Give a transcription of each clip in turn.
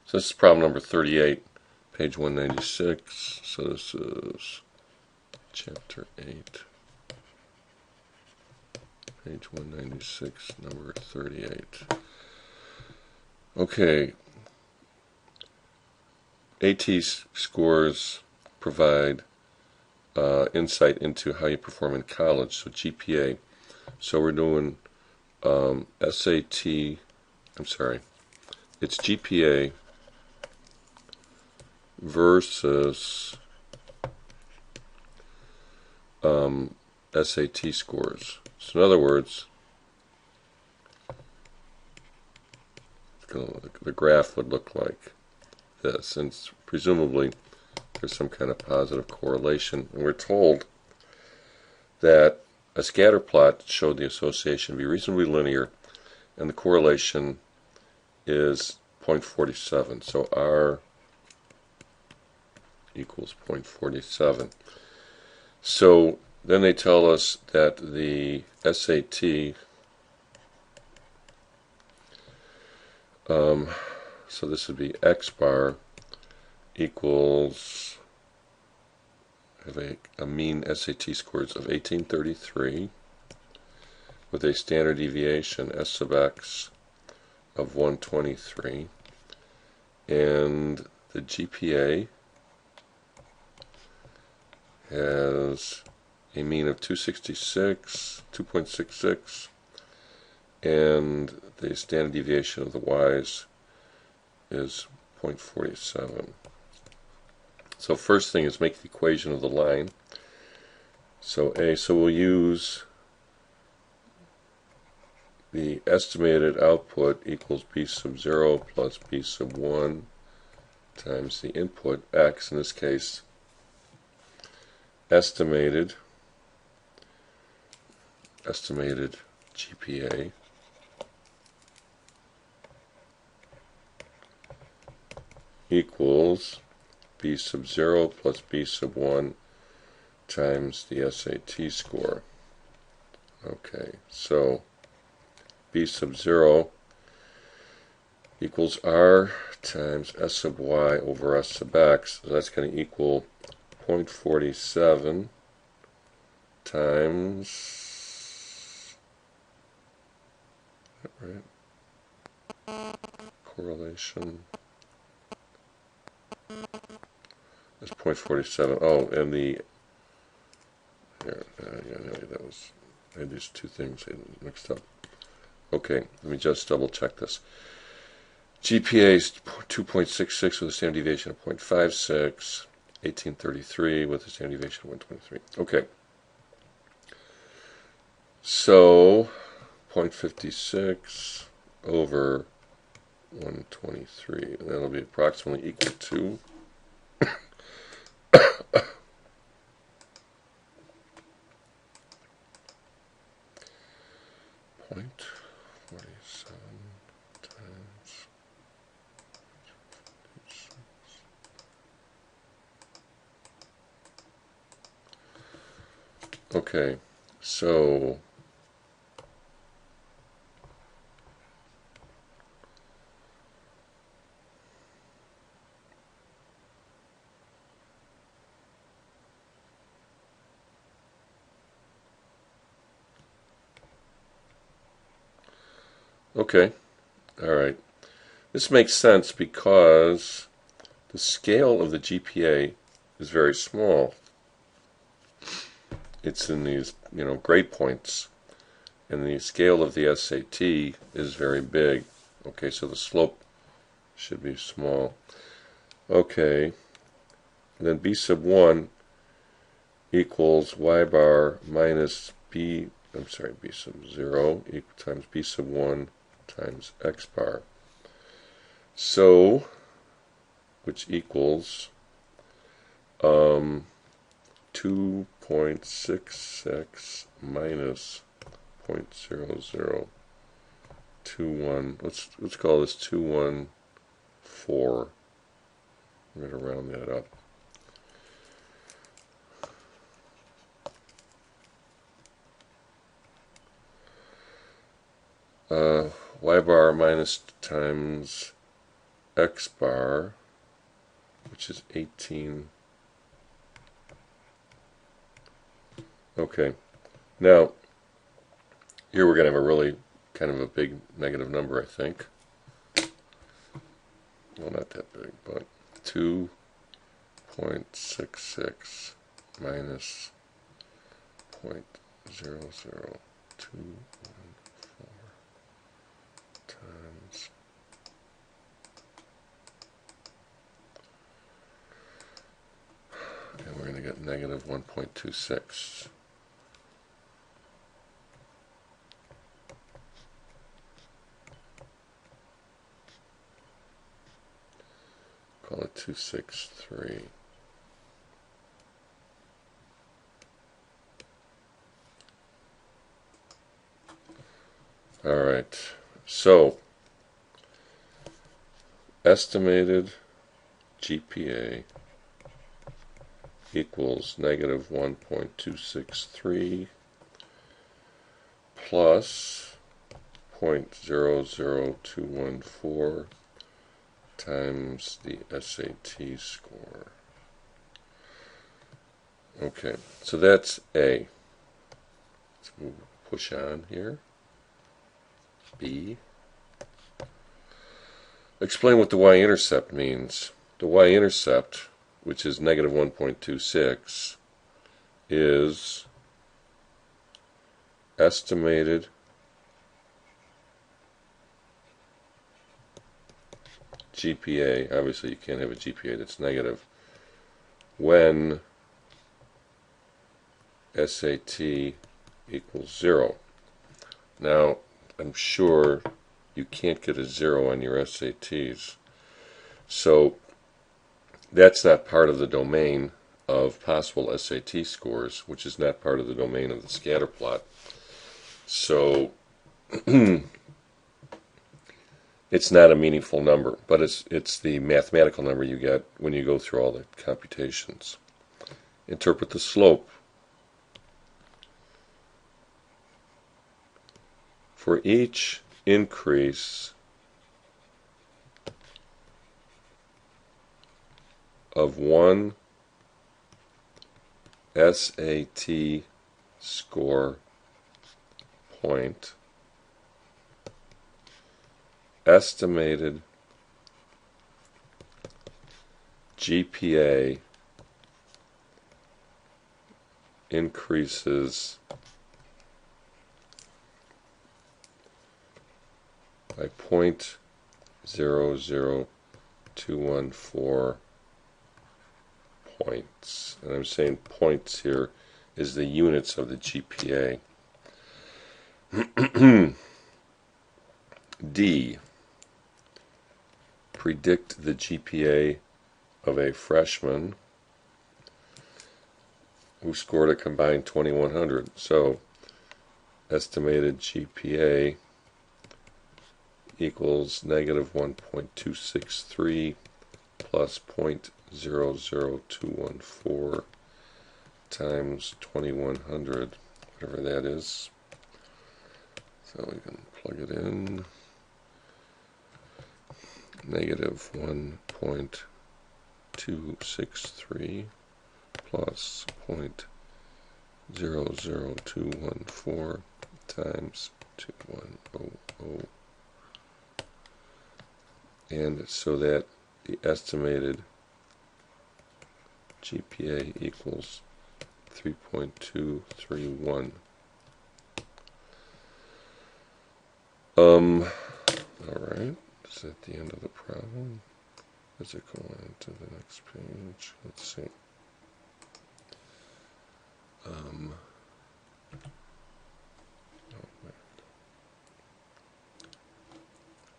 So this is problem number 38, page 196. So this is chapter 8, page 196, number 38. Okay. AT scores provide insight into how you perform in college, so GPA. So we're doing SAT, I'm sorry, it's GPA versus SAT scores. So in other words, the graph would look like this, and presumably there's some kind of positive correlation. And we're told that a scatter plot showed the association to be reasonably linear, and the correlation is 0.47. So R equals 0.47. So then they tell us that the SAT, so this would be X bar equals, have a mean SAT scores of 1833 with a standard deviation S sub X of 123, and the GPA has a mean of 266, 2.66, and the standard deviation of the Y's is 0.47. So first thing is make the equation of the line. So we'll use the estimated output equals B sub 0 plus B sub 1 times the input, X in this case, estimated GPA equals B sub 0 plus B sub 1 times the SAT score. Okay, so B sub 0 equals R times S sub Y over S sub X. So that's going to equal 0.47 times, right? Correlation is 0.47. Oh, and the that was, I had these two things mixed up. Okay, let me just double check this. GPA is 2.66 with a standard deviation of 0.56, 1833 with a standard deviation of 123. Okay, so 0.56 over 123, and that'll be approximately equal to 0.47 times. Okay, so okay, all right. This makes sense because the scale of the GPA is very small. It's in these, grade points, and the scale of the SAT is very big. Okay, so the slope should be small. Okay, and then B sub 1 equals Y bar minus B sub 0 times B sub 1 times X bar. So, which equals 2.66 minus 0.0021. Let's call this 214. I'm going to round that up. Y bar minus times X bar, which is 18. Okay, now here we're going to have a really kind of a big negative number, I think. Well, not that big, but 2.66 minus 0.0021 times and we're going to get negative 1.26. Call it 263. All right, so estimated GPA equals negative 1.263 plus 0.00214 times the SAT score. Okay, so that's A. Let's push on here. B. Explain what the y-intercept means. The y-intercept, which is negative 1.26, is estimated GPA. Obviously you can't have a GPA that's negative when SAT equals 0. Now I'm sure you can't get a 0 on your SATs, so that's not part of the domain of possible SAT scores, which is not part of the domain of the scatter plot. So it's not a meaningful number, but it's the mathematical number you get when you go through all the computations. Interpret the slope. For each increase of one SAT score point, estimated GPA increases by 0.00214 points. And I'm saying points here is the units of the GPA. D. Predict the GPA of a freshman who scored a combined 2100. So estimated GPA equals negative 1.263 plus 0.00214 times 2100, whatever that is. So we can plug it in. Negative 1.263 plus 0.00214 times 2100. And so that the estimated GPA equals 3.231. Alright, is that the end of the problem? Does it go on to the next page? Let's see.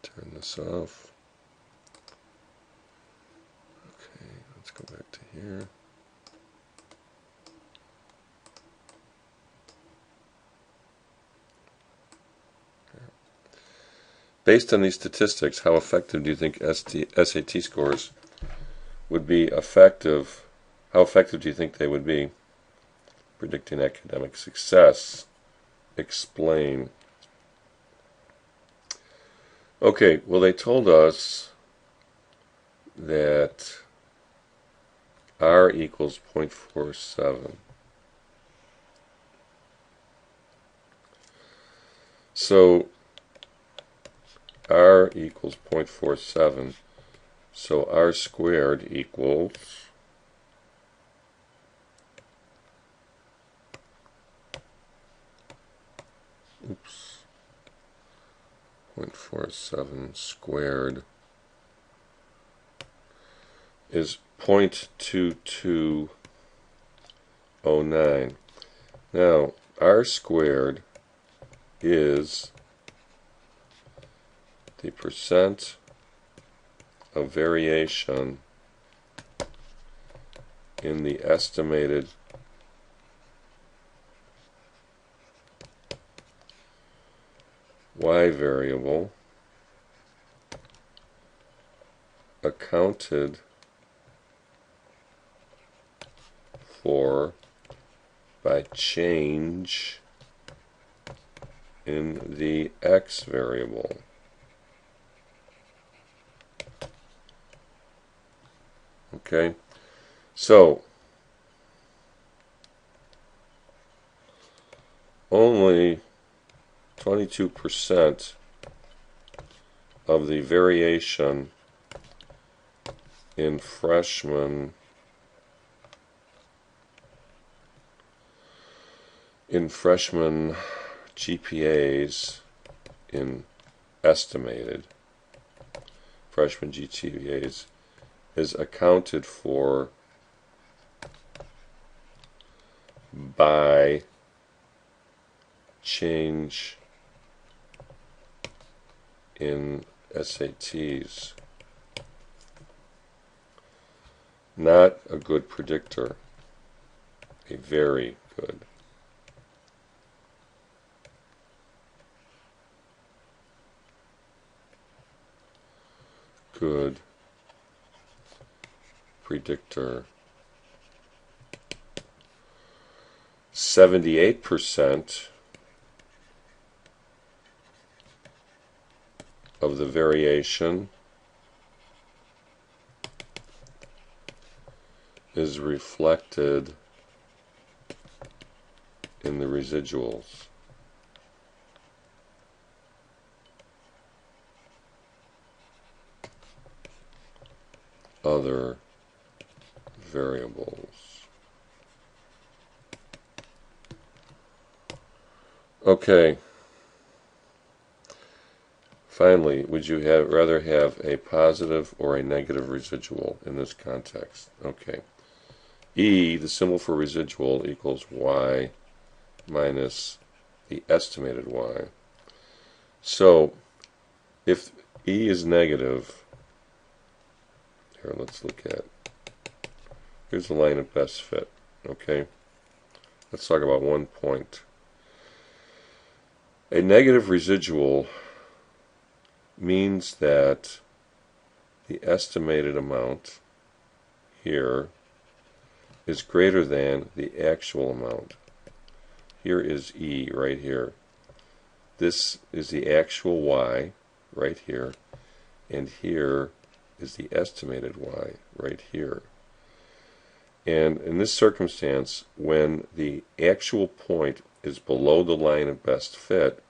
Turn this off. Okay, let's go back to here. Based on these statistics, how effective do you think SAT scores would be effective? How effective do you think they would be predicting academic success? Explain. Okay, well, they told us that R equals 0.47. So R equals 0.47. So R squared equals 0.47 squared is 0.2209. Now, R squared is the percent of variation in the estimated y variable accounted for by change in the x variable. Okay, so only 22% of the variation in freshman GPAs in estimated freshman GPAs is accounted for by change in SATs. Not a good predictor, a very good predictor. 78% of the variation is reflected in the residuals. Other variables. Okay. Finally, would you rather have a positive or a negative residual in this context? Okay. E, the symbol for residual, equals y minus the estimated y. So, if E is negative, here, let's look at, here's the line of best fit, okay? Let's talk about one point. A negative residual means that the estimated amount here is greater than the actual amount. Here is E right here. This is the actual y right here, and here is the estimated y right here. And in this circumstance, when the actual point is below the line of best fit,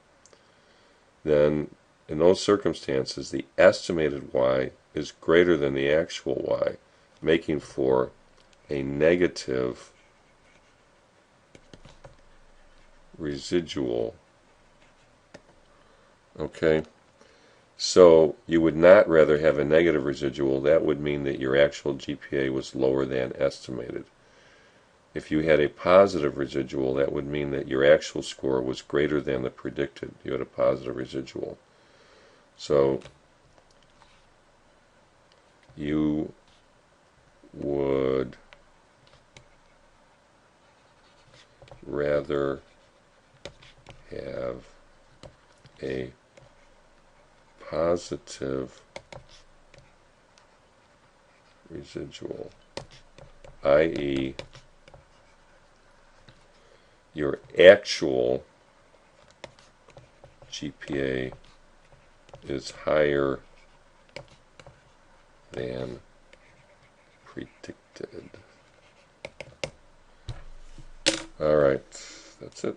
then in those circumstances the estimated y is greater than the actual y, making for a negative residual. Okay, so you would not rather have a negative residual. That would mean that your actual GPA was lower than estimated. If you had a positive residual, that would mean that your actual score was greater than the predicted. You had a positive residual. So you would rather have a positive residual, i.e., your actual GPA is higher than All right, that's it.